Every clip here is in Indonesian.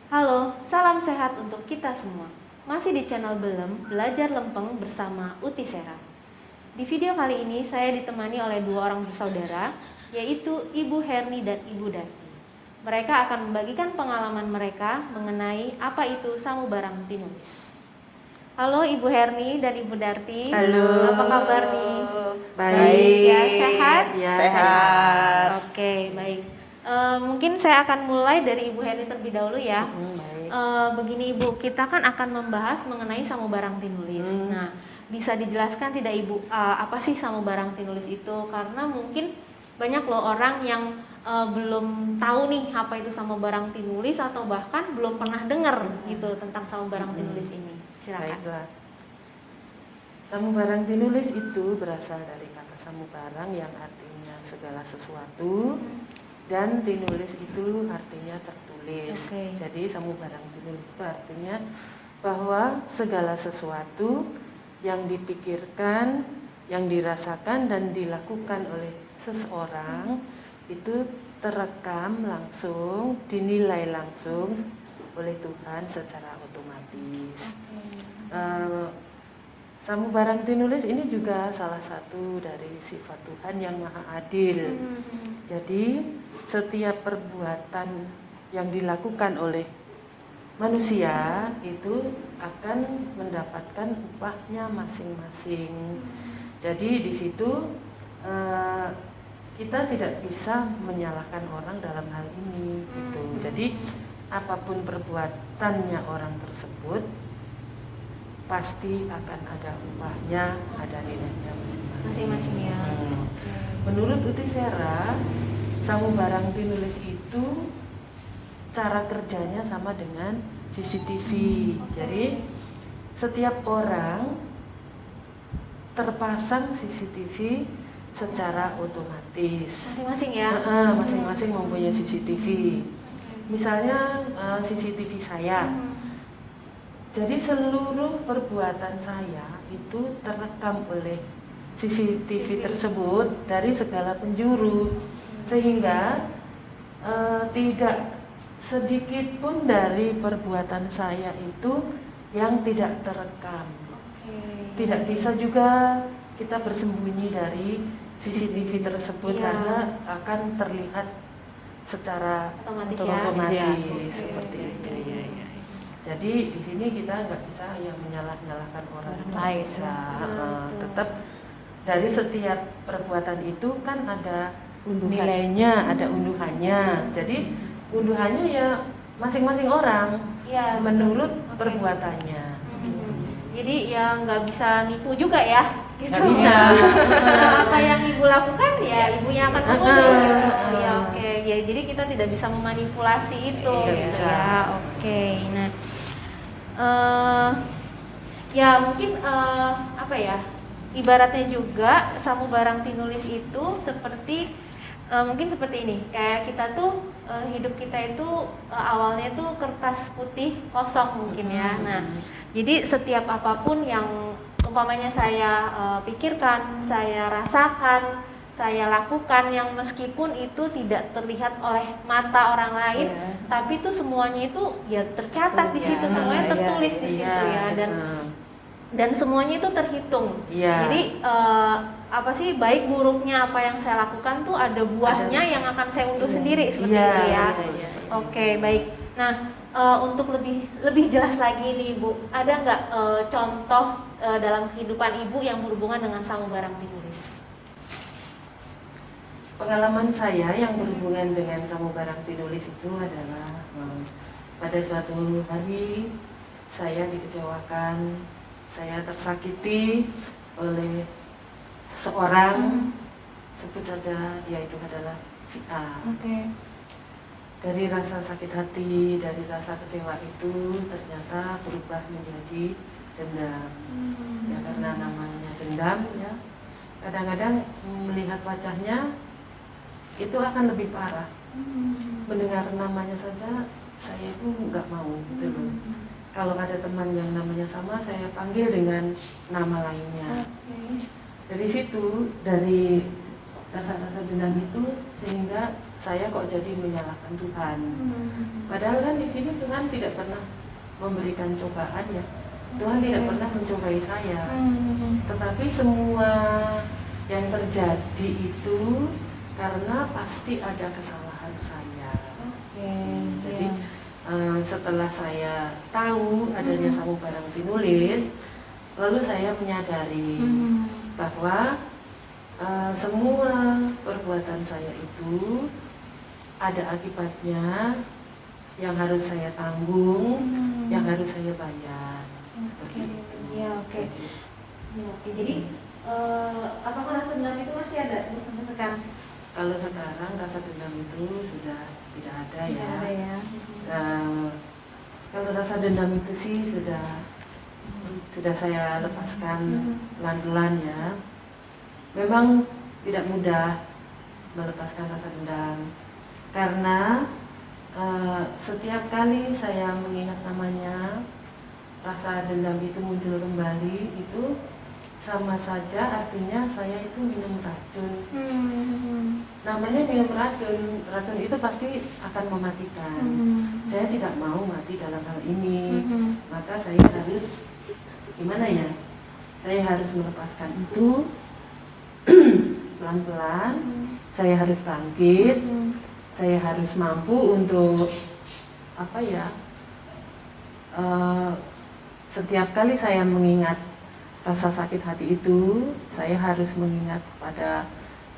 Halo, salam sehat untuk kita semua. Masih di channel Belem, Belajar Lempeng bersama Uti Sera. Di video kali ini saya ditemani oleh dua orang bersaudara, yaitu Ibu Herni dan Ibu Darti. Mereka akan membagikan pengalaman mereka mengenai apa itu Samubarang Tinulis. Halo Ibu Herni dan Ibu Darti. Halo. Apa kabar nih? Baik. Ya, sehat? Ya, sehat. Oke, baik. Mungkin saya akan mulai dari Ibu Herni terlebih dahulu ya. Baik. Begini Ibu, kita kan akan membahas mengenai Samubarang Tinulis. Nah, bisa dijelaskan tidak Ibu, apa sih Samubarang Tinulis itu? Karena mungkin banyak loh orang yang belum tahu nih apa itu Samubarang Tinulis atau bahkan belum pernah dengar gitu tentang Samubarang Tinulis ini. Silakan. Baiklah. Samubarang Tinulis itu berasal dari kata samubarang yang artinya segala sesuatu. Dan tinulis itu artinya tertulis. Oke. Jadi Samubarang Tinulis itu artinya bahwa segala sesuatu yang dipikirkan, yang dirasakan dan dilakukan oleh seseorang itu terekam langsung, dinilai langsung oleh Tuhan secara otomatis. Samubarang Tinulis ini juga salah satu dari sifat Tuhan yang maha adil. Jadi setiap perbuatan yang dilakukan oleh manusia itu akan mendapatkan upahnya masing-masing. Jadi di situ kita tidak bisa menyalahkan orang dalam hal ini gitu. Jadi apapun perbuatannya orang tersebut pasti akan ada upahnya, ada nilainya masing-masing ya. Menurut Uti Sera, Samubarang Tinulis itu cara kerjanya sama dengan CCTV. Jadi setiap orang terpasang CCTV secara otomatis. Masing-masing ya? Masing-masing mempunyai CCTV. Misalnya CCTV saya. Jadi seluruh perbuatan saya itu terekam oleh CCTV tersebut dari segala penjuru, sehingga tidak sedikit pun dari perbuatan saya itu yang tidak terekam. Tidak bisa juga kita bersembunyi dari CCTV tersebut karena akan terlihat secara otomatis seperti itu. Jadi di sini kita nggak bisa yang menyalahkan orang lain. Tetap dari setiap perbuatan itu kan ada nilainya, ada unduhannya. Jadi unduhannya ya masing-masing orang menurut perbuatannya. Jadi ya nggak bisa nipu juga ya. Gitu. Nggak bisa. Apa yang ibu lakukan ya ibunya akan mengunduh. Gitu. Ya oke. Ya jadi kita tidak bisa memanipulasi itu. Bisa. Ya oke. Nah, ya mungkin apa ya? Ibaratnya juga Samubarang Tinulis itu seperti mungkin seperti ini. Kayak kita tuh hidup kita itu awalnya tuh kertas putih kosong mungkin ya. Nah, jadi setiap apapun yang umpamanya saya pikirkan, saya rasakan, saya lakukan yang meskipun itu tidak terlihat oleh mata orang lain, tapi itu semuanya itu ya tercatat di situ, semuanya tertulis di situ ya, dan semuanya itu terhitung. Jadi apa sih baik buruknya apa yang saya lakukan tuh ada buahnya yang akan saya unduh sendiri seperti itu ya. Oke, baik. Nah, untuk lebih jelas lagi nih Ibu, ada nggak contoh dalam kehidupan Ibu yang berhubungan dengan Samubarang Tinulis? Pengalaman saya yang berhubungan dengan samubarang tinulis itu adalah pada suatu hari saya dikecewakan, saya tersakiti oleh seseorang, sebut saja dia itu adalah si A. Dari rasa sakit hati, dari rasa kecewa itu ternyata berubah menjadi dendam. Ya karena namanya dendam ya. Kadang-kadang melihat wajahnya itu akan lebih parah. Mendengar namanya saja saya itu nggak mau gitu loh. Kalau ada teman yang namanya sama, saya panggil dengan nama lainnya. Dari situ, dari rasa-rasa dendam itu, sehingga saya kok jadi menyalahkan Tuhan. Padahal kan di sini Tuhan tidak pernah memberikan cobaan ya. Tuhan tidak pernah mencobai saya. Tetapi semua yang terjadi itu karena pasti ada kesalahan saya. Jadi setelah saya tahu adanya samubarang tinulis, lalu saya menyadari bahwa semua perbuatan saya itu ada akibatnya yang harus saya tanggung, yang harus saya bayar. Seperti itu. Jadi apakah rasa dendam itu masih ada sampai sekarang? Kalau sekarang rasa dendam itu sudah tidak ada ya. Kalau rasa dendam itu sih sudah saya lepaskan pelan-pelan ya. Memang tidak mudah melepaskan rasa dendam karena setiap kali saya mengingat namanya, rasa dendam itu muncul kembali, itu sama saja artinya saya itu minum racun. Namanya minum racun, racun itu pasti akan mematikan. Saya tidak mau mati dalam hal ini, maka saya harus gimana ya? Saya harus melepaskan itu pelan-pelan. Saya harus bangkit. Saya harus mampu untuk apa ya? Setiap kali saya mengingat rasa sakit hati itu, saya harus mengingat pada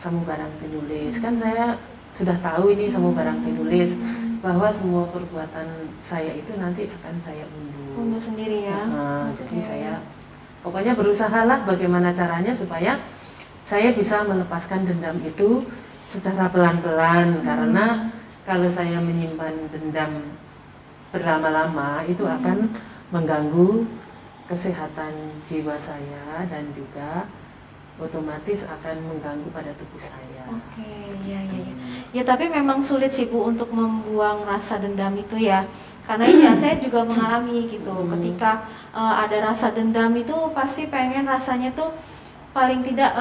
samubarang tinulis. Kan saya sudah tahu ini samubarang tinulis, bahwa semua perbuatan saya itu nanti akan saya undur sendiri ya. Jadi saya pokoknya berusahalah bagaimana caranya supaya saya bisa melepaskan dendam itu secara pelan-pelan. Karena kalau saya menyimpan dendam berlama-lama itu akan mengganggu kesehatan jiwa saya dan juga otomatis akan mengganggu pada tubuh saya. Ya tapi memang sulit sih Bu untuk membuang rasa dendam itu ya. Karena ya saya juga mengalami gitu. Ketika ada rasa dendam itu pasti pengen rasanya tuh paling tidak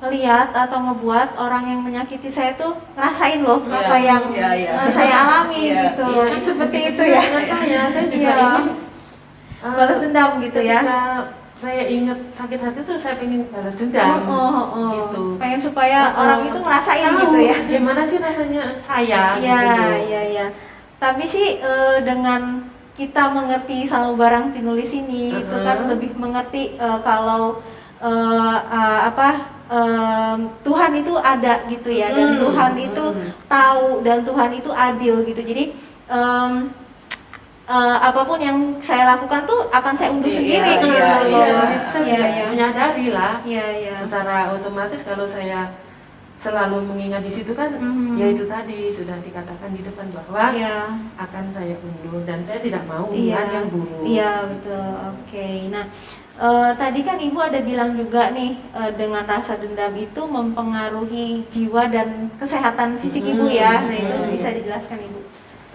lihat atau ngebuat orang yang menyakiti saya tuh ngerasain loh apa yang saya alami gitu. Kan seperti itu ya. Saya juga ingin balas dendam gitu ya. Saya ingat sakit hati tuh saya pengen balas dendam gitu. Pengen supaya orang itu ngerasain gitu ya. Gimana sih rasanya saya Iya. Tapi sih dengan kita mengerti samubarang tinulis ini itu kan lebih mengerti kalau Tuhan itu ada gitu ya, dan Tuhan itu tahu, dan Tuhan itu adil gitu. Jadi apapun yang saya lakukan tuh akan saya undur sendiri gitu loh. Saya menyadari lah. Secara otomatis kalau saya selalu mengingat di situ kan, ya itu tadi sudah dikatakan di depan bahwa akan saya undur dan saya tidak mau Tuhan yang buruk. Iya betul. Nah tadi kan Ibu ada bilang juga nih dengan rasa dendam itu mempengaruhi jiwa dan kesehatan fisik Ibu ya. Nah itu bisa dijelaskan Ibu.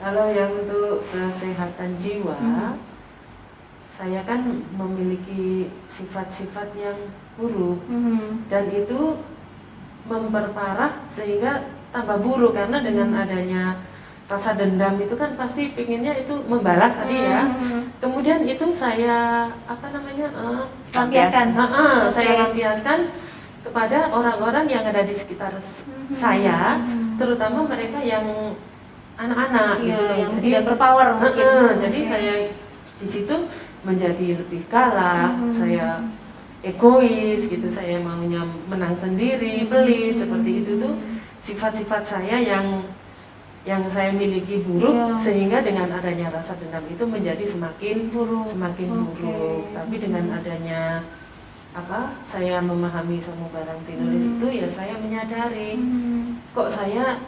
Kalau yang untuk kesehatan jiwa, saya kan memiliki sifat-sifat yang buruk dan itu memperparah sehingga tambah buruk karena dengan adanya rasa dendam itu kan pasti pinginnya itu membalas tadi ya. Kemudian itu saya lampiaskan. Saya lampiaskan kepada orang-orang yang ada di sekitar saya, terutama mereka yang anak-anak gitu loh. Yang jadi tidak berpower mungkin. Jadi saya di situ menjadi lebih galak, saya egois gitu, saya maunya menang sendiri, pelit seperti itu tuh sifat-sifat saya yang saya miliki buruk, Iya. sehingga dengan adanya rasa dendam itu menjadi semakin Buruk. semakin Oke. buruk. Tapi dengan adanya saya memahami Samubarang Tinulis itu, ya saya menyadari kok saya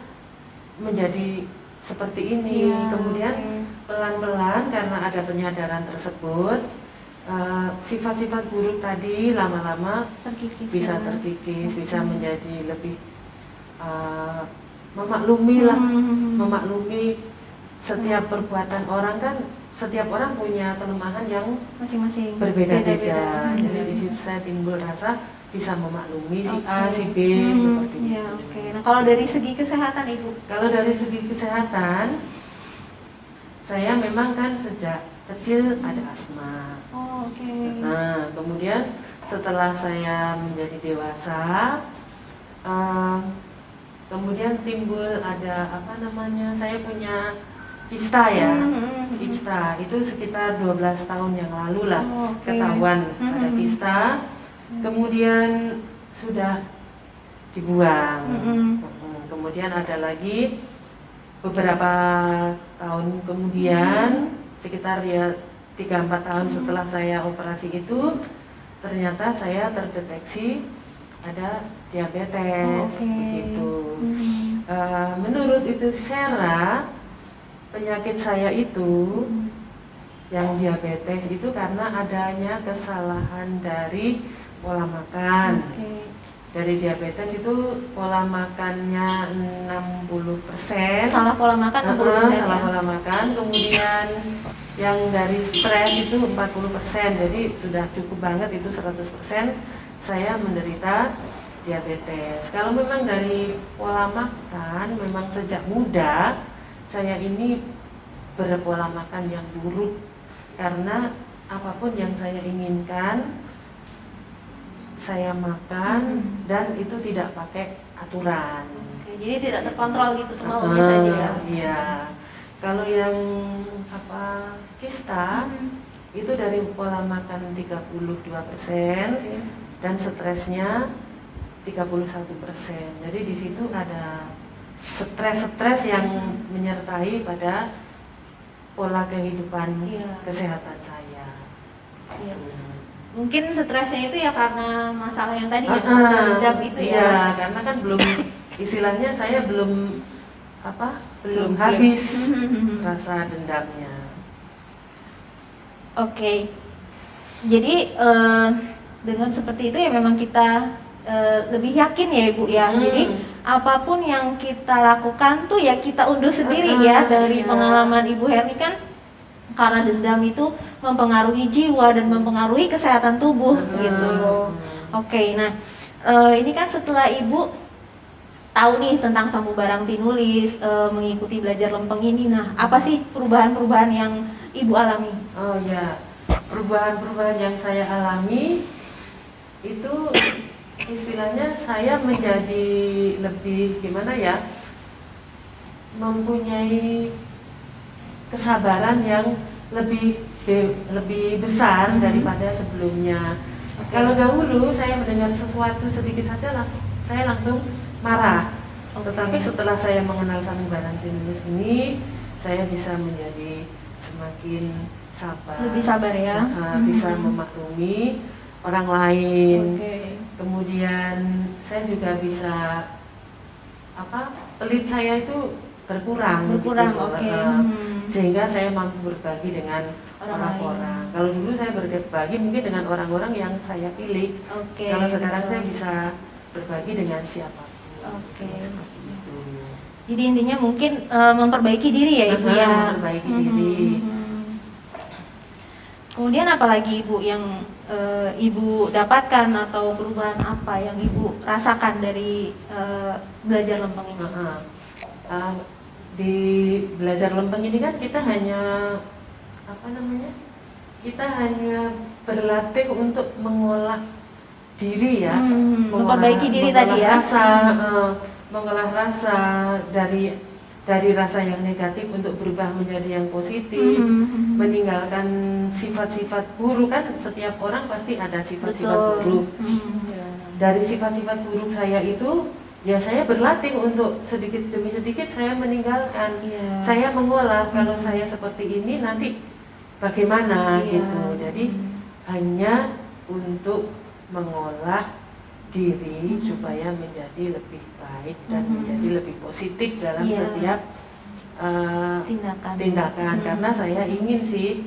menjadi seperti ini. Iya, Kemudian oke. pelan-pelan karena ada penyadaran tersebut, sifat-sifat buruk tadi lama-lama Terkikis bisa ya. terkikis, bisa menjadi lebih memaklumi lah, memaklumi setiap perbuatan orang. Kan setiap orang punya kelemahan yang Masing-masing berbeda-beda. beda-beda. Jadi di situ saya timbul rasa bisa memaklumi si A, Oke. si B, seperti Ya, itu. oke. Nah, kalau dari segi kesehatan Ibu? Kalau dari segi kesehatan, saya memang kan sejak kecil ada asma. Oh, oke. Nah, kemudian setelah saya menjadi dewasa, kemudian timbul ada saya punya kista ya. Kista itu sekitar 12 tahun yang lalu lah, Oh, oke. ketahuan ada kista. Kemudian sudah dibuang. Kemudian ada lagi beberapa tahun kemudian, sekitar ya 3-4 tahun setelah saya operasi itu, ternyata saya terdeteksi ada diabetes. Oke. Begitu. Menurut itu Sera, penyakit saya itu yang diabetes itu karena adanya kesalahan dari pola makan. Oke. Dari diabetes itu pola makannya 60%. Salah pola makan 60% Salah ya? pola makan. Kemudian yang dari stres itu 40%. Jadi sudah cukup banget itu 100% saya menderita diabetes. Kalau memang dari pola makan, memang sejak muda saya ini berpola makan yang buruk, karena apapun yang saya inginkan saya makan dan itu tidak pakai aturan. Oke, jadi tidak terkontrol gitu semaunya saja ya? Iya. Kalau yang kista itu dari pola makan 32% dan stresnya 31%. Jadi di situ ada stres yang menyertai pada pola kehidupan kesehatan saya. Iya. Mungkin stresnya itu ya karena masalah yang tadi ya, masalah dendam itu ya. Iya, karena kan belum, istilahnya saya belum habis rasa dendamnya. Oke. Jadi dengan seperti itu ya memang kita lebih yakin ya Ibu ya. Jadi apapun yang kita lakukan tuh ya kita unduh sendiri ya. Dari pengalaman Ibu Herni kan, karena dendam itu mempengaruhi jiwa dan mempengaruhi kesehatan tubuh gitu loh. Oke, nah ini kan setelah Ibu tahu nih tentang Samubarang Tinulis, mengikuti belajar lempeng ini, nah apa sih perubahan-perubahan yang Ibu alami? Oh ya, perubahan-perubahan yang saya alami itu istilahnya saya menjadi lebih mempunyai kesabaran yang lebih besar daripada sebelumnya. Kalau dahulu saya mendengar sesuatu sedikit saja saya langsung marah. Tetapi setelah saya mengenal Samubarang Tinulis ini, saya bisa menjadi semakin sabar. Lebih sabar ya. Bisa memaklumi orang lain. Kemudian saya juga bisa pelit saya itu berkurang gitu. Sehingga saya mampu berbagi dengan orang-orang. Kalau dulu saya berbagi mungkin dengan orang-orang yang saya pilih. Kalau sekarang saya bisa berbagi dengan siapapun. Seperti itu. Jadi intinya mungkin memperbaiki diri ya Ibu ya. Memperbaiki diri. Kemudian apalagi Ibu yang Ibu dapatkan atau perubahan apa yang Ibu rasakan dari belajar lempeng ini? Di belajar lempeng ini kan kita hanya kita hanya berlatih untuk mengolah diri ya, memperbaiki diri tadi ya, mengolah rasa dari rasa yang negatif untuk berubah menjadi yang positif, meninggalkan sifat-sifat buruk. Kan setiap orang pasti ada sifat-sifat buruk. Dari sifat-sifat buruk saya itu ya saya berlatih untuk sedikit demi sedikit saya meninggalkan, Iya. saya mengolah. Kalau saya seperti ini nanti bagaimana Iya. gitu. Jadi hanya untuk mengolah diri supaya menjadi lebih baik dan menjadi lebih positif dalam Iya. setiap tindakan. Karena saya ingin sih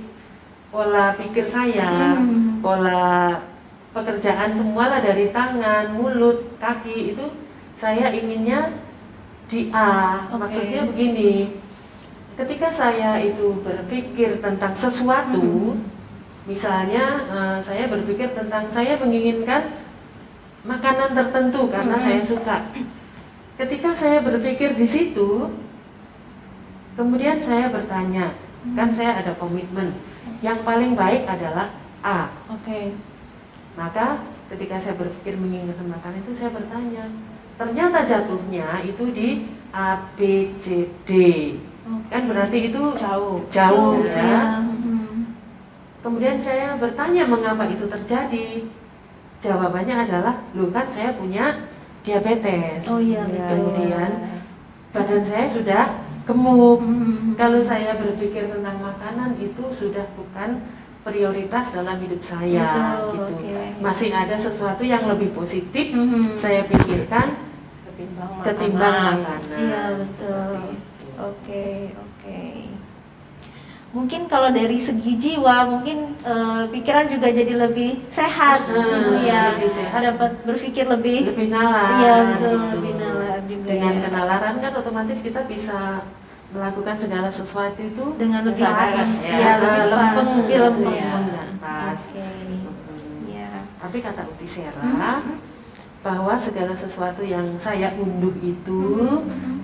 pola pikir saya, pola pekerjaan semualah dari tangan, mulut, kaki itu saya inginnya di A. Maksudnya begini, ketika saya itu berpikir tentang sesuatu, misalnya saya berpikir tentang saya menginginkan makanan tertentu karena saya suka. Ketika saya berpikir di situ, kemudian saya bertanya, kan saya ada komitmen, yang paling baik adalah A. Maka ketika saya berpikir menginginkan makanan itu saya bertanya, ternyata jatuhnya itu di A, B, C, D. Kan berarti itu jauh ya. Kemudian saya bertanya mengapa itu terjadi. Jawabannya adalah, loh kan saya punya diabetes. Kemudian badan saya sudah gemuk. Kalau saya berpikir tentang makanan itu sudah bukan prioritas dalam hidup saya. Gitu. Masih ada sesuatu yang lebih positif saya pikirkan ketimbang makanan. Iya, betul. Oke. Mungkin kalau dari segi jiwa, mungkin pikiran juga jadi lebih sehat, Ibu ya. Lebih sehat. Dapat berpikir lebih nalar. Iya, betul, gitu. lebih nalar juga. Dengan ya. kenalaran kan otomatis kita bisa melakukan segala sesuatu itu Dengan lebih pas, ya, lebih lempeng, lebih lempeng. dan pas. Oke. Ya. Tapi kata Utisera bahwa segala sesuatu yang saya unduh itu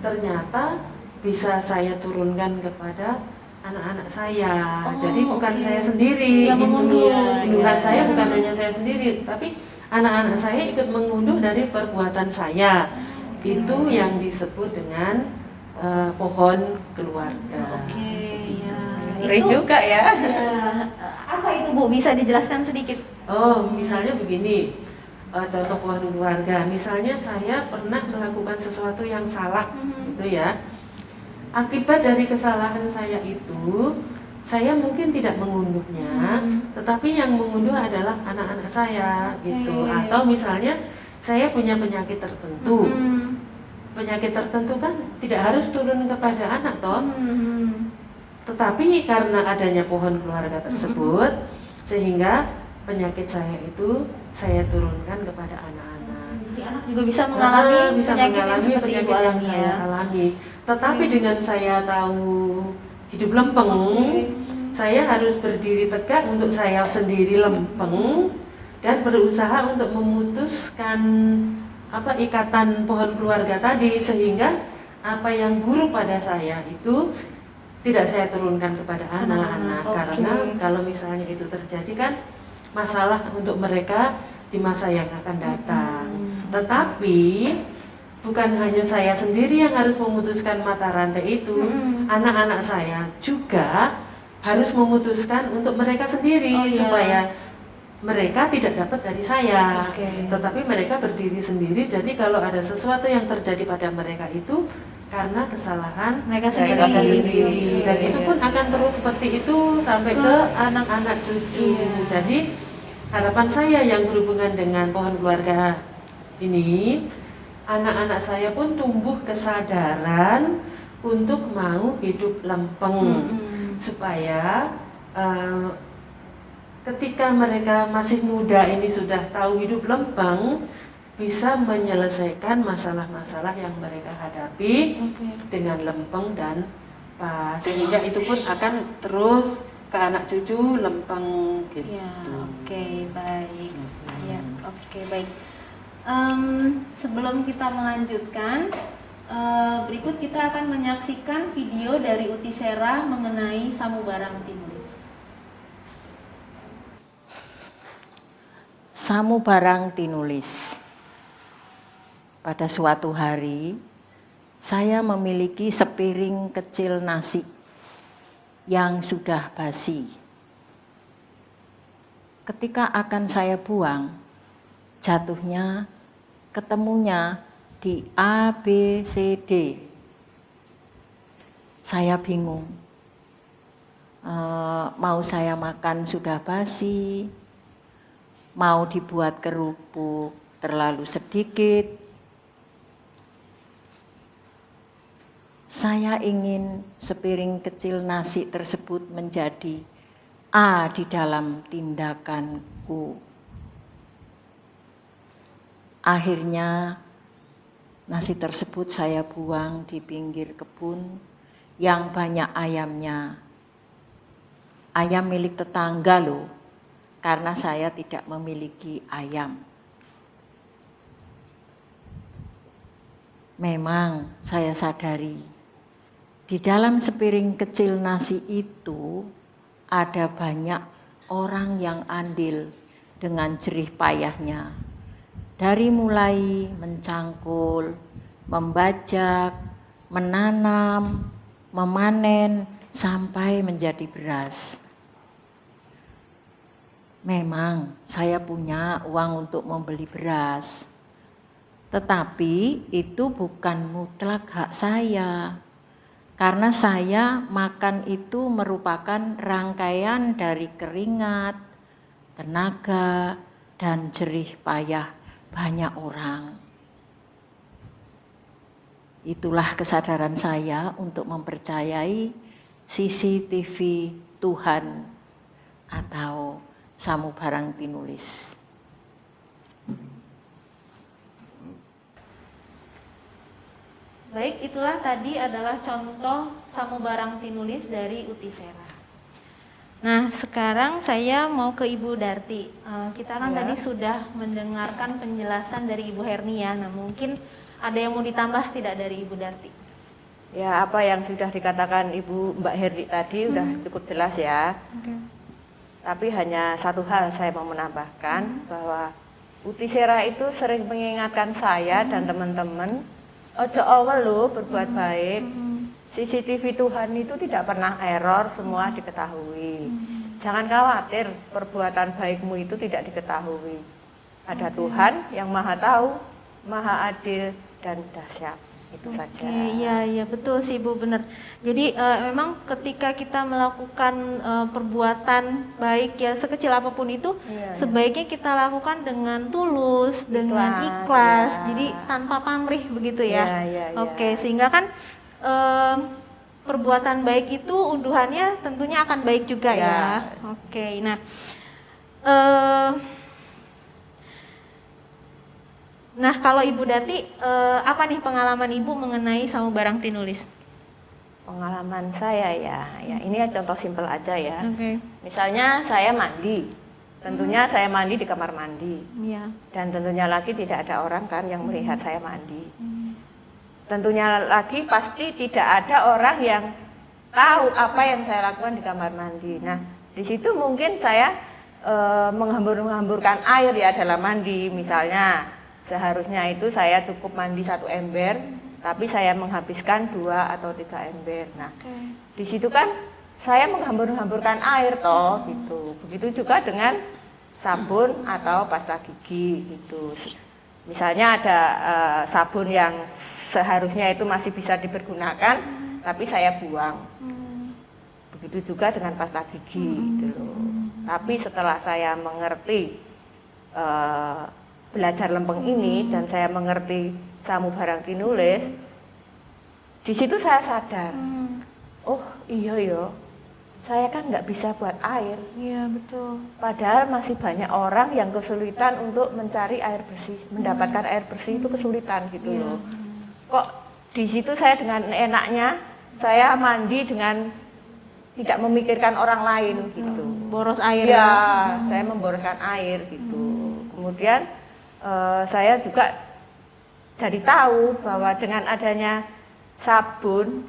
ternyata bisa saya turunkan kepada anak-anak saya. Jadi bukan saya sendiri Yang gitu. mengunduh. Unduhan saya bukan hanya saya sendiri, tapi anak-anak saya ikut mengunduh dari perbuatan saya. Itu yang disebut dengan pohon keluarga. Ngeri juga ya. Apa itu Bu? Bisa dijelaskan sedikit? Oh, misalnya begini, contoh pohon keluarga. Misalnya saya pernah melakukan sesuatu yang salah, gitu ya. Akibat dari kesalahan saya itu, saya mungkin tidak mengunduhnya, tetapi yang mengunduh adalah anak-anak saya, gitu. Atau misalnya saya punya penyakit tertentu. Penyakit tertentu kan tidak harus turun kepada anak, toh. Tetapi karena adanya pohon keluarga tersebut, sehingga penyakit saya itu saya turunkan kepada anak-anak. Jadi anak juga bisa mengalami penyakit yang seperti Ibu yang alami saya ya. alami. Tetapi dengan saya tahu hidup lempeng, saya harus berdiri tegak untuk saya sendiri lempeng dan berusaha untuk memutuskan ikatan pohon keluarga tadi, sehingga apa yang buruk pada saya itu tidak saya turunkan kepada anak-anak. Karena kalau misalnya itu terjadi kan masalah untuk mereka di masa yang akan datang. Tetapi bukan hanya saya sendiri yang harus memutuskan mata rantai itu, anak-anak saya juga harus memutuskan untuk mereka sendiri supaya mereka tidak dapat dari saya, tetapi mereka berdiri sendiri. Jadi kalau ada sesuatu yang terjadi pada mereka itu karena kesalahan Mereka sendiri. Dan itu pun akan terus seperti itu sampai ke anak-anak cucu. Jadi harapan saya yang berhubungan dengan pohon keluarga ini, anak-anak saya pun tumbuh kesadaran untuk mau hidup lempeng, supaya ketika mereka masih muda ini sudah tahu hidup lempeng, bisa menyelesaikan masalah-masalah yang mereka hadapi dengan lempeng dan pas, sehingga itu pun akan terus ke anak cucu lempeng gitu. Ya, baik. Ya, baik. Sebelum kita melanjutkan, berikut kita akan menyaksikan video dari Utisera mengenai Samubarang Tinulis. Samubarang Tinulis. Pada suatu hari, saya memiliki sepiring kecil nasi yang sudah basi. Ketika akan saya buang, ketemunya di A, B, C, D. Saya bingung. Mau saya makan sudah basi, mau dibuat kerupuk terlalu sedikit. Saya ingin sepiring kecil nasi tersebut menjadi A di dalam tindakanku. Akhirnya nasi tersebut saya buang di pinggir kebun yang banyak ayamnya. Ayam milik tetangga loh, karena saya tidak memiliki ayam. Memang saya sadari, di dalam sepiring kecil nasi itu ada banyak orang yang andil dengan jerih payahnya. Dari mulai mencangkul, membajak, menanam, memanen, sampai menjadi beras. Memang saya punya uang untuk membeli beras, tetapi itu bukan mutlak hak saya. Karena saya makan itu merupakan rangkaian dari keringat, tenaga, dan jerih payah banyak orang. Itulah kesadaran saya untuk mempercayai CCTV Tuhan atau Samubarang Tinulis. Baik, itulah tadi adalah contoh Samubarang Tinulis dari Utisera. Nah, sekarang saya mau ke Ibu Darti. Kita kan tadi sudah mendengarkan penjelasan dari Ibu Hernia. Nah, mungkin ada yang mau ditambah tidak dari Ibu Darti? Ya, apa yang sudah dikatakan Ibu Mbak Herdi tadi udah cukup jelas ya. Tapi hanya satu hal saya mau menambahkan bahwa Utisera itu sering mengingatkan saya dan teman-teman, ojo awal lo berbuat baik. CCTV Tuhan itu tidak pernah error, semua diketahui. Jangan khawatir, perbuatan baikmu itu tidak diketahui. Ada Tuhan yang Maha Tahu, Maha Adil dan dahsyat. Itu saja. Iya betul sih Bu, benar. Jadi memang ketika kita melakukan perbuatan baik ya sekecil apapun itu, sebaiknya kita lakukan dengan tulus, dengan ikhlas. Jadi tanpa pamrih begitu ya. Oke, sehingga kan perbuatan baik itu unduhannya tentunya akan baik juga ya. Oke, nah nah, kalau Ibu Darti, apa nih pengalaman Ibu mengenai Samubarang Tinulis? Pengalaman saya ya ini ya contoh simpel aja ya. Misalnya saya mandi, tentunya saya mandi di kamar mandi. Dan tentunya lagi tidak ada orang kan yang melihat saya mandi. Tentunya lagi pasti tidak ada orang yang tahu apa yang saya lakukan di kamar mandi. Nah, di situ mungkin saya menghambur-hamburkan air ya dalam mandi. Misalnya seharusnya itu saya cukup mandi 1 ember, tapi saya menghabiskan 2 atau 3 ember. Nah, di situ kan saya menghambur-hamburkan air toh gitu. Begitu juga dengan sabun atau pasta gigi gitu. Misalnya ada sabun yang seharusnya itu masih bisa dipergunakan, tapi saya buang. Begitu juga dengan pasta gigi gitu loh. Tapi setelah saya mengerti belajar lempeng ini dan saya mengerti Samubarang Tinulis, di situ saya sadar, oh iya ya, saya kan nggak bisa buat air. Iya betul. Padahal masih banyak orang yang kesulitan untuk mencari air bersih, mendapatkan air bersih itu kesulitan gitu loh. Kok di situ saya dengan enaknya saya mandi dengan tidak memikirkan orang lain gitu. Boros air ya. Saya memboroskan air gitu. Kemudian saya juga jadi tahu bahwa dengan adanya sabun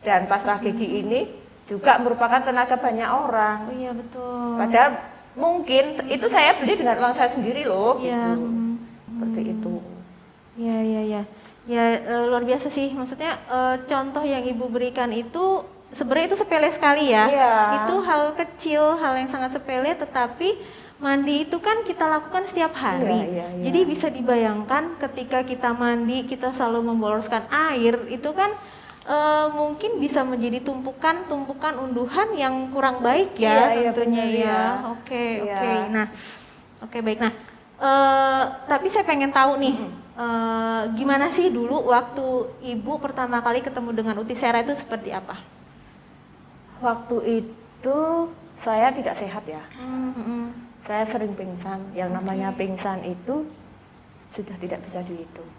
dan pasta gigi ini juga merupakan tenaga banyak orang. Iya betul. Padahal mungkin itu saya beli dengan uang saya sendiri loh. Gitu. Seperti itu. Iya. Ya luar biasa sih. Maksudnya contoh yang Ibu berikan itu sebenarnya itu sepele sekali ya. Itu hal kecil, hal yang sangat sepele, tetapi mandi itu kan kita lakukan setiap hari. Iya. Jadi bisa dibayangkan ketika kita mandi, kita selalu memboroskan air, itu kan mungkin bisa menjadi tumpukan unduhan yang kurang baik ya, Iya, tentunya benar, ya. iya. Oke. Iya. Nah, oke baik. Nah, tapi saya pengen tahu nih, gimana sih dulu waktu Ibu pertama kali ketemu dengan Uti Sera itu seperti apa? Waktu itu saya tidak sehat ya. Hmm. Saya sering pingsan. Yang namanya pingsan itu sudah tidak bisa dihitung.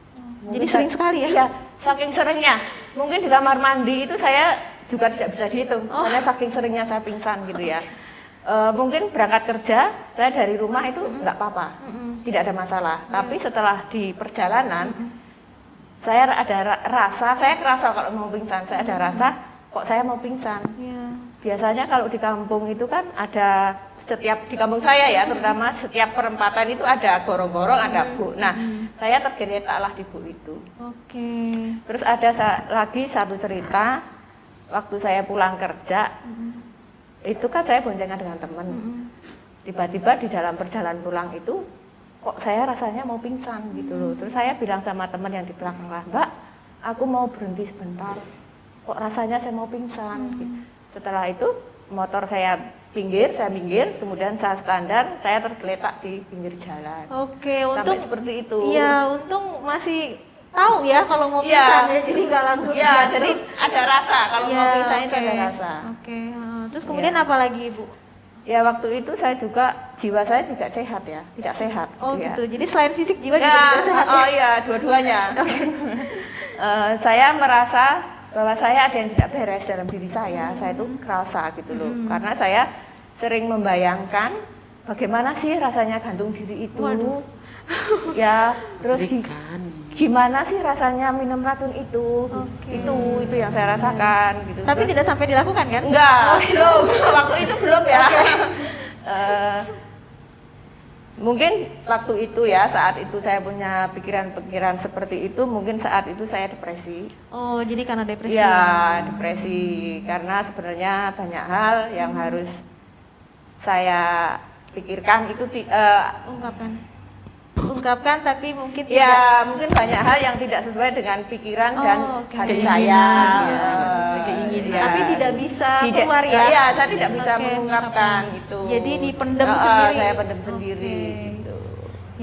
Jadi sering sekali ya? Iya, saking seringnya. Mungkin di kamar mandi itu saya juga tidak bisa dihitung. Karena saking seringnya saya pingsan gitu ya. Mungkin berangkat kerja, saya dari rumah itu nggak apa-apa, tidak ada masalah. Tapi setelah di perjalanan, saya ada rasa, saya kerasa kalau mau pingsan, saya ada rasa kok saya mau pingsan. Iya. Biasanya kalau di kampung itu kan ada setiap di kampung saya ya, terutama setiap perempatan itu ada gorong-gorong, ada bu. Nah, saya tergeletaklah di bu itu. Oke. Terus ada lagi satu cerita, waktu saya pulang kerja, itu kan saya boncengan dengan teman. Tiba-tiba di dalam perjalanan pulang itu, kok saya rasanya mau pingsan gitu loh. Terus saya bilang sama teman yang di belakang, Mbak, aku mau berhenti sebentar. Kok rasanya saya mau pingsan. Gitu. Setelah itu motor saya minggir, kemudian saya standar, saya tergeletak di pinggir jalan. Oke, Sampai untung seperti itu. Iya, untung masih tahu ya kalau mau pingsan ya, jadi nggak langsung Iya, jatuh. jadi ada rasa kalau mau pingsan itu oke. ada rasa. Oke, terus kemudian apa lagi Ibu? Ya waktu itu saya juga jiwa saya juga sehat ya, tidak sehat. Oh ya. gitu, jadi selain fisik jiwa Ya, juga tidak sehat ya? oh iya, dua-duanya. Saya merasa bahwa saya ada yang tidak beres dalam diri saya itu kerasa gitu loh. Karena saya sering membayangkan bagaimana sih rasanya gantung diri itu. Waduh. Ya, terus Berikan. gimana sih rasanya minum racun itu. Oke. Itu yang saya rasakan gitu. Tapi Terus- tidak sampai dilakukan kan? Enggak, belum. Waktu itu belum ya. Mungkin waktu itu ya, saat itu saya punya pikiran-pikiran seperti itu, mungkin saat itu saya depresi. Oh, jadi karena depresi. Ya, depresi. Karena sebenarnya banyak hal yang harus saya pikirkan itu Ungkapkan tapi mungkin tidak. ya mungkin banyak hal yang tidak sesuai dengan pikiran dan oke. hati Keinginan, saya. ya, nggak sesuai keinginan. Tapi tidak bisa Tidak- keluar ya? Iya, saya tidak bisa Oke, mengungkapkan mengungkapkan. itu. Jadi dipendam sendiri? Saya pendam sendiri. Oke. Gitu.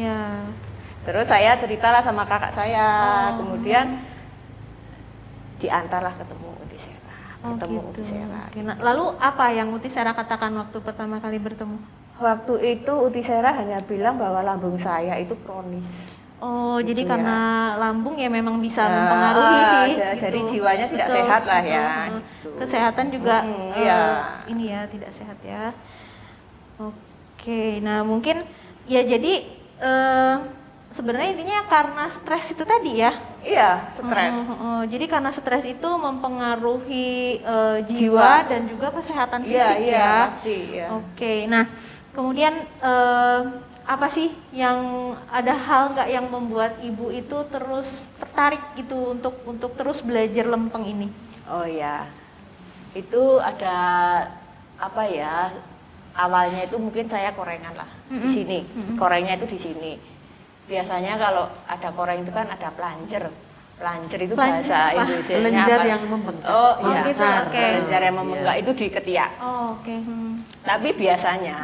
Ya. Terus saya ceritalah sama kakak saya, Oh. kemudian diantarlah ketemu Uti Sera. Oh Ketemu gitu. Uti Sera. Oke, nah, lalu apa yang Uti Sera katakan waktu pertama kali bertemu? Waktu itu Uti Sera hanya bilang bahwa lambung saya itu kronis. Oh, jadi Gitu karena lambung ya memang bisa Ya, mempengaruhi sih. jadi gitu. jiwanya tidak sehat lah ya, betul. gitu. Kesehatan juga Iya. ini ya tidak sehat ya. Oke, nah mungkin ya jadi sebenarnya intinya karena stres itu tadi ya. Iya, stres. Jadi karena stres itu mempengaruhi jiwa dan juga kesehatan fisik Iya, ya. pasti. Ya. Oke, nah kemudian apa sih yang ada hal nggak yang membuat ibu itu terus tertarik gitu untuk terus belajar lempeng ini? Oh ya, itu ada apa ya? Awalnya itu mungkin saya korengan lah di sini, korengnya itu di sini. Biasanya kalau ada koreng itu kan ada pelancer. Pelancer itu Pelancer bahasa apa? Indonesia Kelenjar yang membengkak. Oh Oh, iya, gitu, oke. kelenjar yang membengkak itu di ketiak. Oh, oke. Tapi biasanya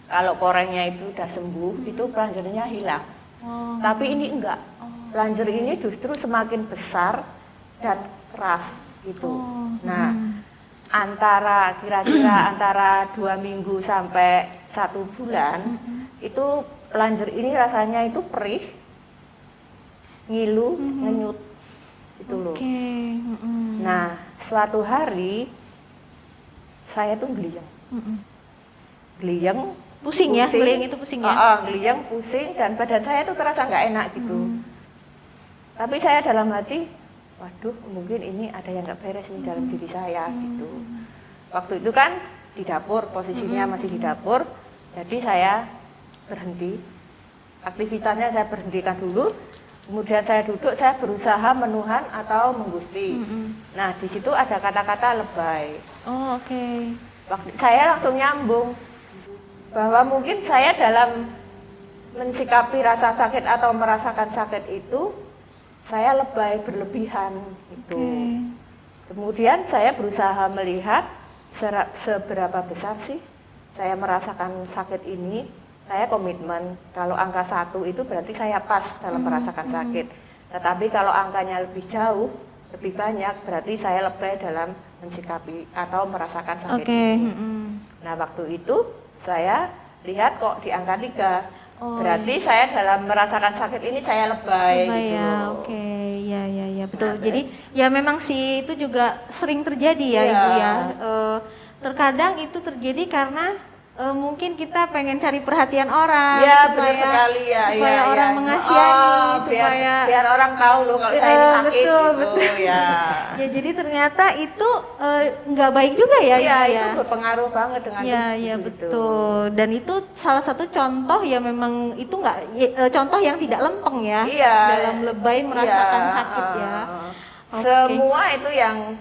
kalau korengnya itu udah sembuh, itu pelancernya hilang. Oh. Tapi ini enggak. Pelancer ini justru semakin besar dan keras gitu. Oh, Nah, kira-kira antara 2 minggu sampai 1 bulan itu pelancer ini rasanya itu perih, ngilu, ngenyut gitu loh. Oke. Nah, suatu hari saya tuh geliyang, Pusing ya, geliyang itu pusing ya? geliyang, pusing, dan badan saya tuh terasa nggak enak gitu. Tapi saya dalam hati, waduh, mungkin ini ada yang nggak beres nih dalam diri saya gitu. Waktu itu kan di dapur, posisinya masih di dapur, jadi saya berhenti. Aktivitasnya saya berhentikan dulu, kemudian saya duduk, saya berusaha menuhan atau menggusti. Nah, di situ ada kata-kata lebay. Oh, oke. Saya langsung nyambung. bahwa mungkin saya dalam mensikapi rasa sakit atau merasakan sakit itu saya lebay berlebihan gitu. Kemudian saya berusaha melihat seberapa besar sih saya merasakan sakit ini. Saya komitmen kalau angka 1 itu berarti saya pas dalam merasakan sakit. Tetapi kalau angkanya lebih jauh, lebih banyak, berarti saya lebay dalam mensikapi atau merasakan sakit ini. Nah, waktu itu saya lihat kok di angka 3. Berarti saya dalam merasakan sakit ini saya lebay gitu. Ya, oke. Ya, betul. Jadi ya memang sih itu juga sering terjadi ya, Ibu ya. Terkadang itu terjadi karena mungkin kita pengen cari perhatian orang, ya, benar sekali ya, supaya orang mengasihani, supaya biar orang tahu loh kalau saya ini sakit betul. Ya. Ya, jadi ternyata itu nggak baik juga ya, Ibu ya. Itu berpengaruh banget dengan ya betul. Dan itu salah satu contoh ya, memang itu nggak contoh yang tidak lempeng ya, dalam lebay merasakan sakit ya. Semua itu yang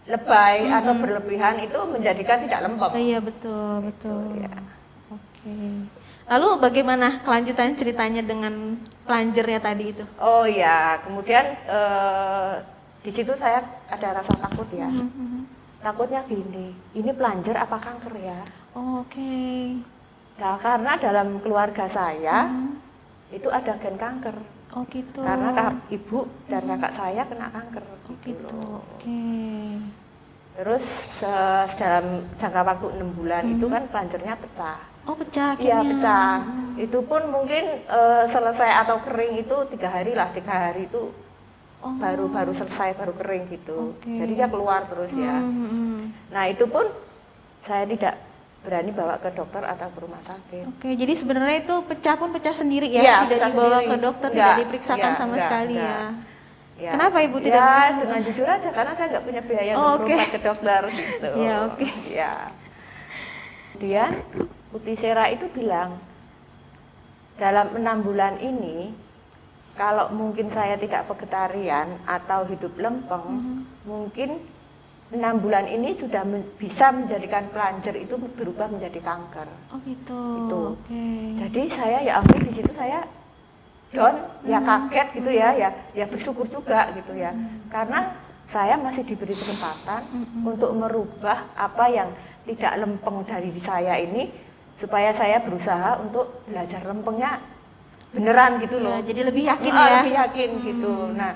lebay atau berlebihan itu menjadikan tidak lempeng. Iya, betul. Ya. Oke. Lalu bagaimana kelanjutan ceritanya dengan pelanjernya tadi itu? Oh ya, kemudian di situ saya ada rasa takut ya. Takutnya gini, ini pelanjer apa kanker ya? Oke. Nah, karena dalam keluarga saya itu ada gen kanker. Oh gitu. Karena ibu dan kakak saya kena kanker. Gitu. Oke. Terus dalam jangka waktu 6 bulan itu kan pelanjernya pecah. Oh, pecah Iya, akhirnya. pecah. Itu pun mungkin selesai atau kering itu 3 hari lah. 3 hari itu baru selesai, baru kering gitu. Jadi dia keluar terus ya. Nah, itu pun saya tidak berani bawa ke dokter atau ke rumah sakit. Oke, jadi sebenarnya itu pecah pun pecah sendiri ya, Iya, tidak pecah dibawa sendiri. ke dokter, Enggak, tidak diperiksakan sama sekali ya. Ya. Kenapa Ibu tidak ya, diperiksa? dengan jujur aja karena saya nggak punya biaya Oh, untuk berobat ke dokter gitu. Ya, oke. Ya. Kemudian Uti Sera itu bilang dalam 6 bulan ini kalau mungkin saya tidak vegetarian atau hidup lempeng, mungkin 6 bulan ini sudah bisa menjadikan pelanjer itu berubah menjadi kanker. Oh gitu. Itu. Oke. Jadi saya ya ampun, di situ saya down, ya kaget gitu ya bersyukur juga gitu ya. Karena saya masih diberi kesempatan untuk merubah apa yang tidak lempeng dari saya ini, supaya saya berusaha untuk belajar lempengnya beneran gitu loh. Ya, jadi lebih yakin ya. Lebih yakin gitu. Nah,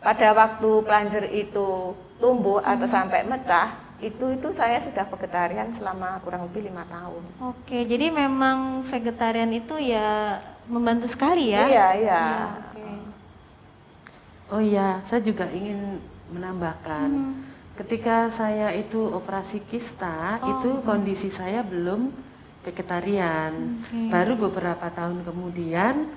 pada waktu pelanjer itu tumbuh atau sampai mecah, itu saya sudah vegetarian selama kurang lebih 5 tahun. Oke, jadi memang vegetarian itu ya membantu sekali ya. Iya. Ya, oke. Oh iya, saya juga ingin menambahkan, ketika saya itu operasi kista, itu kondisi saya belum vegetarian. Baru beberapa tahun kemudian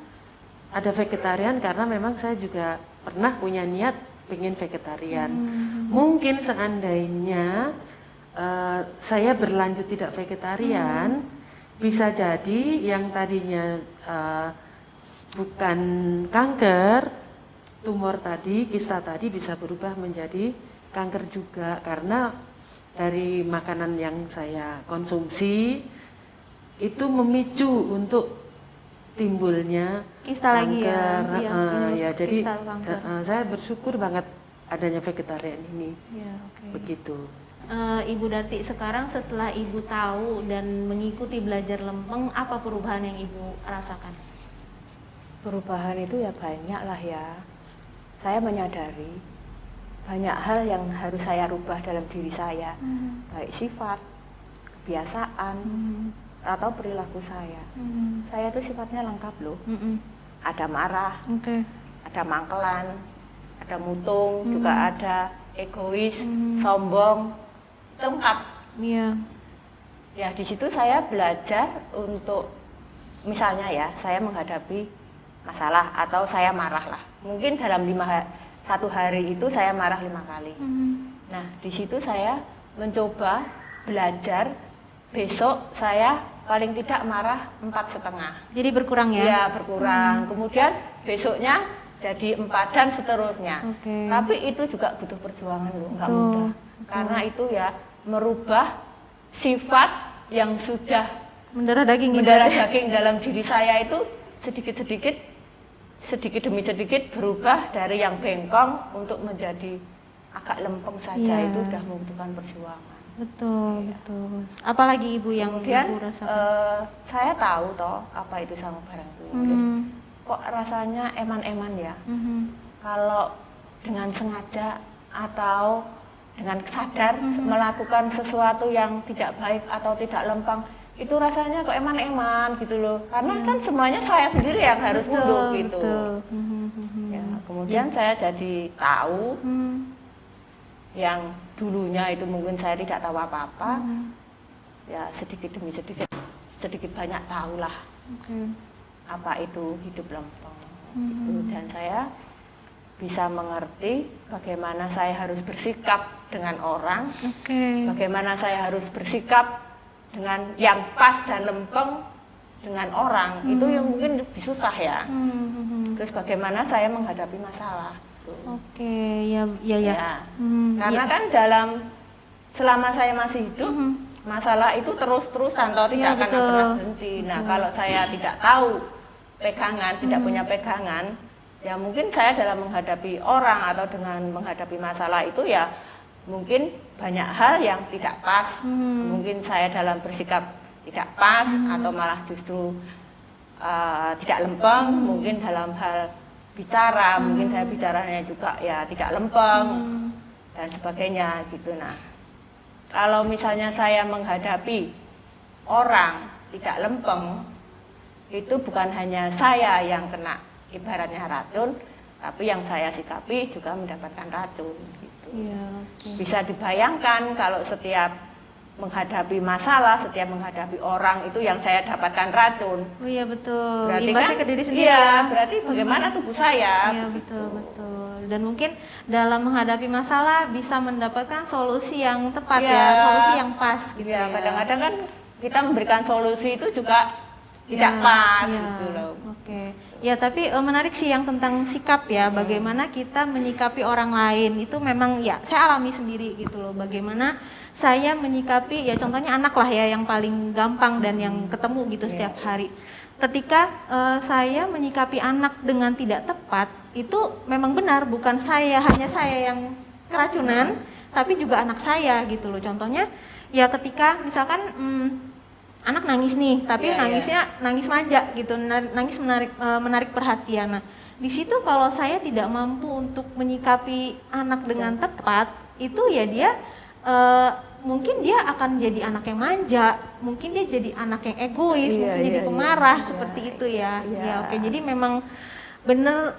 ada vegetarian, karena memang saya juga pernah punya niat pengen vegetarian. Mungkin seandainya saya berlanjut tidak vegetarian, bisa jadi yang tadinya bukan kanker, tumor tadi, kista tadi bisa berubah menjadi kanker juga, karena dari makanan yang saya konsumsi itu memicu untuk timbulnya Kista kanker. lagi ya. Jadi kista kanker. saya bersyukur banget adanya vegetarian ini. Ya, oke. Begitu. Ibu Darti, sekarang setelah Ibu tahu dan mengikuti belajar lempeng, apa perubahan yang Ibu rasakan? Perubahan itu ya banyak lah ya. Saya menyadari banyak hal yang harus saya rubah dalam diri saya, baik sifat, kebiasaan, atau perilaku saya. Saya itu sifatnya lengkap loh. Ada marah, ada mangkelan, ada mutung, juga ada egois, sombong, lengkap. Iya. Ya, di situ saya belajar untuk, misalnya ya, saya menghadapi masalah atau saya marah lah. Mungkin dalam 1 hari itu saya marah 5 kali. Nah, di situ saya mencoba belajar, besok saya paling tidak marah 4,5. Jadi berkurang ya? Ya, berkurang. Kemudian besoknya jadi 4 dan seterusnya. Tapi itu juga butuh perjuangan loh, nggak mudah. Karena itu ya merubah sifat yang sudah mendarah daging mendarah ibaratnya. daging dalam diri saya itu sedikit demi sedikit berubah dari yang bengkong untuk menjadi agak lempeng saja. Iya. Itu sudah membutuhkan perjuangan. Betul, betul. Apalagi Ibu yang Kemudian Ibu rasakan? saya tahu toh apa itu sama barang tulis. Mhm. Kok rasanya eman-eman ya? Mhm. Kalau dengan sengaja atau dengan sadar melakukan sesuatu yang tidak baik atau tidak lempeng, itu rasanya kok eman-eman gitu loh. Karena kan semuanya saya sendiri yang harus mundur gitu. Betul. Mhm, mhm. Ya, kemudian saya jadi tahu Mhm. yang dulunya itu mungkin saya tidak tahu apa-apa. Ya sedikit demi sedikit banyak tahulah Oke. apa itu hidup lempeng gitu. Dan saya bisa mengerti bagaimana saya harus bersikap dengan orang, Oke. bagaimana saya harus bersikap dengan yang pas dan lempeng dengan orang. Itu yang mungkin lebih susah ya. Mhm. Terus bagaimana saya menghadapi masalah gitu. Oke, ya, ya, ya. Ya. Mhm, Karena ya. kan selama saya masih hidup, masalah itu terus-terusan atau tidak Iya, akan betul. pernah berhenti. Nah, kalau saya tidak tahu pegangan, tidak punya pegangan, ya mungkin saya dalam menghadapi orang atau dengan menghadapi masalah itu ya mungkin banyak hal yang tidak pas. Mungkin saya dalam bersikap tidak pas atau malah justru tidak lempeng. Mungkin dalam hal bicara, mungkin saya bicaranya juga ya tidak lempeng dan sebagainya gitu. Nah, kalau misalnya saya menghadapi orang tidak lempeng, itu bukan hanya saya yang kena ibaratnya racun, tapi yang saya sikapi juga mendapatkan racun gitu. Iya, oke. Bisa dibayangkan kalau setiap menghadapi masalah, setiap menghadapi orang itu yang saya dapatkan racun. Oh iya betul. Berarti Imbasnya kan, ke diri sendiri iya, ya. berarti bagaimana tubuh saya? Iya betul, betul. Dan mungkin dalam menghadapi masalah bisa mendapatkan solusi yang tepat Iya. ya, solusi yang pas gitu Ya, ya. kadang-kadang kan kita memberikan solusi itu juga tidak Ya, pas ya. gitu loh. Oke. Ya, tapi menarik sih yang tentang sikap ya, bagaimana kita menyikapi orang lain. Itu memang ya saya alami sendiri gitu loh. Bagaimana saya menyikapi ya contohnya anak lah ya yang paling gampang dan yang ketemu gitu setiap hari. Ketika saya menyikapi anak dengan tidak tepat, itu memang benar bukan hanya saya yang keracunan, tapi juga anak saya gitu loh. Contohnya ya ketika misalkan anak nangis nih, tapi Iya, nangisnya nangis manja gitu, nangis menarik perhatian. Nah, di situ kalau saya tidak mampu untuk menyikapi anak dengan tepat, itu ya dia mungkin dia akan jadi anak yang manja, mungkin dia jadi anak yang egois, Iya, mungkin jadi iya, pemarah iya. seperti itu ya. Iya. Ya, oke. Jadi memang benar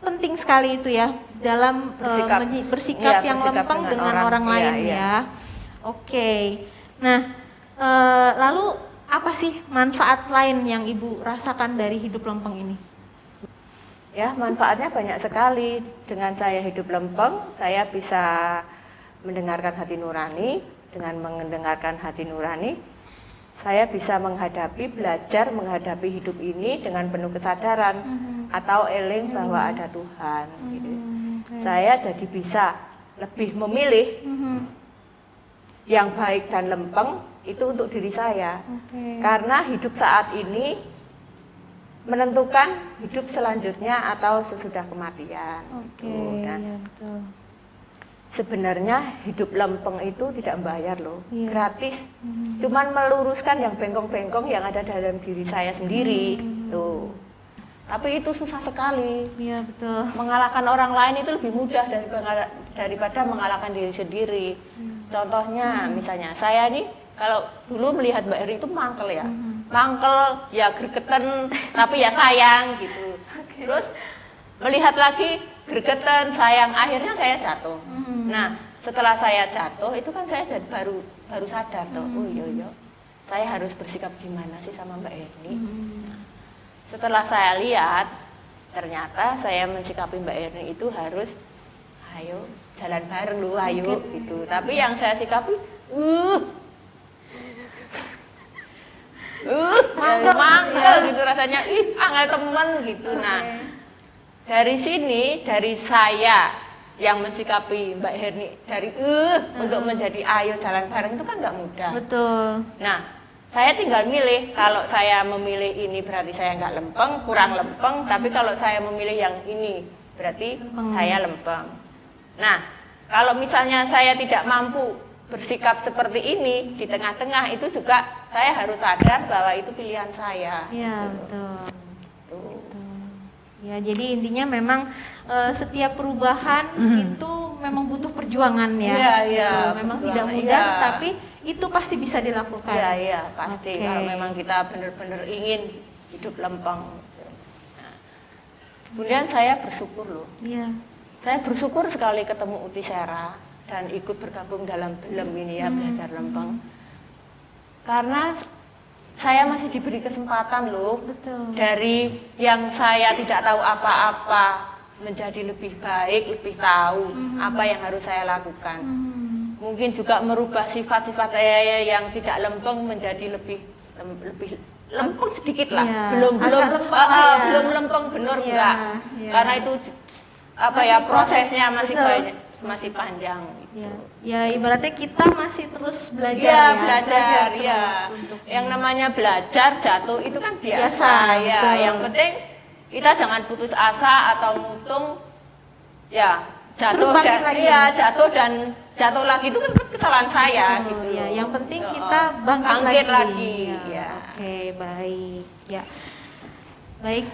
penting sekali itu ya dalam bersikap iya, yang bersikap lempeng dengan orang Iya, lain iya. ya. Oke. Nah, lalu apa sih manfaat lain yang Ibu rasakan dari hidup lempeng ini? Ya, manfaatnya banyak sekali. Dengan saya hidup lempeng, saya bisa mendengarkan hati nurani. Dengan mendengarkan hati nurani, saya bisa belajar menghadapi hidup ini dengan penuh kesadaran atau eling bahwa ada Tuhan. Gitu. Saya jadi bisa lebih memilih yang baik dan lempeng itu untuk diri saya. Karena hidup saat ini menentukan hidup selanjutnya atau sesudah kematian. Oke, Gitu. Dan iya betul. sebenarnya hidup lempeng itu tidak membayar loh, Iya. gratis. Cuman meluruskan yang bengkong-bengkong yang ada dalam diri saya sendiri. Tuh. Tapi itu susah sekali. Iya betul. Mengalahkan orang lain itu lebih mudah daripada mengalahkan diri sendiri. Contohnya misalnya saya nih kalau dulu melihat Mbak Eri itu mangkel ya. Mangkel ya gregetan tapi ya sayang gitu. Terus melihat lagi gregetan sayang, akhirnya saya jatuh. Nah, setelah saya jatuh itu kan saya jadi baru sadar tuh. Oh iya. Saya harus bersikap gimana sih sama Mbak Eri? Nah, setelah saya lihat ternyata saya mensikapi Mbak Erni itu harus ayo jalan bareng lu ayo gitu. Tapi yang saya sikapi mangkel gitu rasanya, nggak temen gitu. Nah, dari sini dari saya yang mensikapi Mbak Herni dari untuk menjadi ayo jalan bareng itu kan nggak mudah. Betul. Nah, Saya tinggal milih, kalau saya memilih ini berarti saya nggak lempeng, kurang lempeng, tapi kalau saya memilih yang ini berarti saya lempeng. Nah, kalau misalnya saya tidak mampu bersikap seperti ini di tengah-tengah, itu juga saya harus sadar bahwa itu pilihan saya. Iya, betul. Tuh. Ya, jadi intinya memang setiap perubahan itu memang butuh perjuangan ya. Iya, iya, Gitu. Memang tidak perjuangan, mudah, iya. tapi itu pasti bisa dilakukan. Iya, iya, pasti. Oke. Kalau memang kita benar-benar ingin hidup lempeng. Nah, kemudian saya bersyukur loh. Iya. Saya bersyukur sekali ketemu Uti Sera dan ikut bergabung dalam film ini ya, belajar lempeng. Karena saya masih diberi kesempatan loh, Betul. dari yang saya tidak tahu apa-apa menjadi lebih baik, lebih tahu apa yang harus saya lakukan. Mungkin juga merubah sifat-sifat saya yang tidak lempeng menjadi lebih lempeng sedikit lah. Iya, Belum agak lempeng lah ya. belum lempeng benar Iya, enggak. iya. Karena itu apa Masih ya, proses, prosesnya masih betul. banyak, masih panjang gitu. Ya, ya ibaratnya kita masih terus belajar Iya, ya, belajar ya. terus untuk Yang namanya belajar jatuh itu kan biasa, Biasa, ya. betul. Yang penting kita jangan putus asa atau ngutung, ya jatuh Terus bangkit dan lagi. iya, jatuh dan jatuh lagi itu kan kesalahan saya Oh, gitu. ya, yang penting Oh, kita bangkit, bangkit lagi. lagi, ya. Oke, baik. Ya. Baik,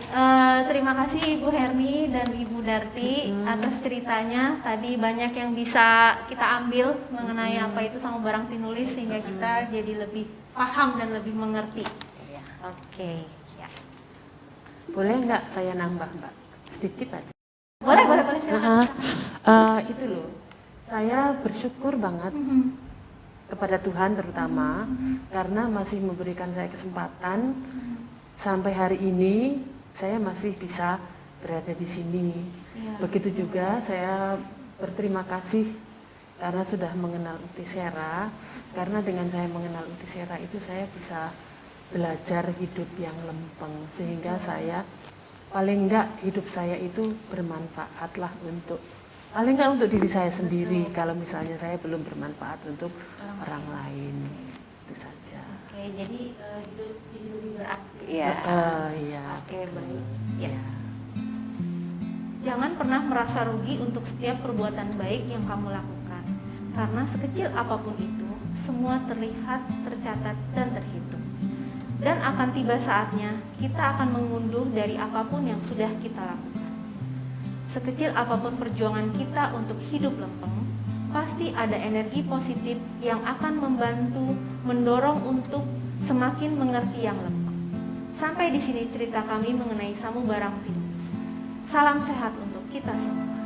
terima kasih Ibu Herni dan Ibu Darti atas ceritanya. Tadi banyak yang bisa kita ambil mengenai apa itu Samubarang Tinulis sehingga kita jadi lebih paham dan lebih mengerti. Iya. Oke, ya. Boleh nggak saya nambah, Mbak? Sedikit aja. Boleh, silakan. Itu loh, saya bersyukur banget kepada Tuhan terutama karena masih memberikan saya kesempatan sampai hari ini saya masih bisa berada di sini. Iya. Begitu juga saya berterima kasih karena sudah mengenal Uti Sera, karena dengan saya mengenal Uti Sera itu saya bisa belajar hidup yang lempeng sehingga saya paling enggak hidup saya itu bermanfaat lah untuk paling enggak untuk diri saya sendiri. Kalau misalnya saya belum bermanfaat untuk orang lain, itu saja. Oke, jadi hidup lebih berarti. Iya. Iya. Oke, baik. Ya. Jangan pernah merasa rugi untuk setiap perbuatan baik yang kamu lakukan. Karena sekecil apapun itu, semua terlihat, tercatat, dan terhitung. Dan akan tiba saatnya kita akan mengunduh dari apapun yang sudah kita lakukan. Sekecil apapun perjuangan kita untuk hidup lempeng, pasti ada energi positif yang akan membantu, mendorong untuk semakin mengerti yang lempeng. Sampai di sini cerita kami mengenai Samubarang Tinulis. Salam sehat untuk kita semua.